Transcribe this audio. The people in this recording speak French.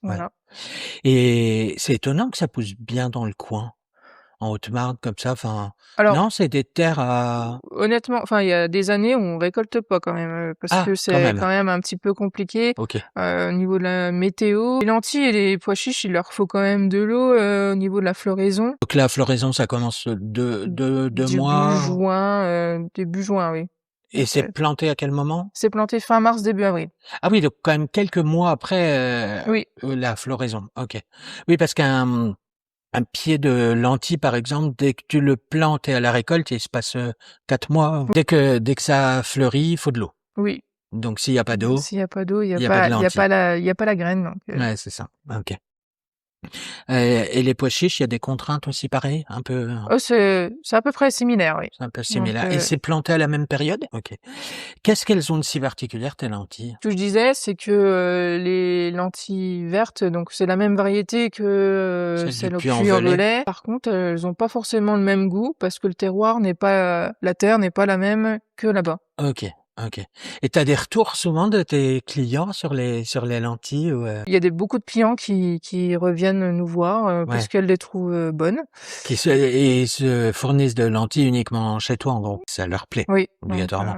ouais. Voilà. Et c'est étonnant que ça pousse bien dans le coin, en Haute-Marne comme ça, enfin, Alors, non, c'est des terres à honnêtement, enfin, il y a des années où on récolte pas quand même, parce ah, que quand c'est même, quand même un petit peu compliqué, OK. au niveau de la météo. Les lentilles et les pois chiches, il leur faut quand même de l'eau, au niveau de la floraison. Donc la floraison, ça commence, deux mois Début juin, oui. et Donc, c'est planté à quel moment? c'est planté fin mars, début avril. Ah oui, donc quand même quelques mois après, Oui, la floraison, OK. Oui, parce un pied de lentilles, par exemple, dès que tu le plantes et à la récolte, il se passe, 4 mois. Dès que ça fleurit, il faut de l'eau. oui. Donc s'il y a pas d'eau, S'il y a pas d'eau, il y a pas de lentilles. il y a pas la graine, donc Ouais, c'est ça. OK. Et les pois chiches, il y a des contraintes aussi pareilles? Un peu, c'est à peu près similaire, oui. c'est un peu Donc, similaire et c'est planté à la même période? OK. Qu'est-ce qu'elles ont de si particulière tes lentilles? ce que je disais, c'est que, les lentilles vertes, donc c'est la même variété que, Celles du celle au Puy-en-Velay? Puy-en-Velay. Par contre, elles ont pas forcément le même goût parce que le terroir n'est pas la terre n'est pas la même que là-bas. OK, OK. Et tu as des retours souvent de tes clients sur les lentilles ou, Il y a beaucoup de clients qui reviennent nous voir, parce ouais, qu'elles les trouvent, bonnes. qui se fournissent de lentilles uniquement chez toi, en gros? Ça leur plaît, Oui, donc obligatoirement?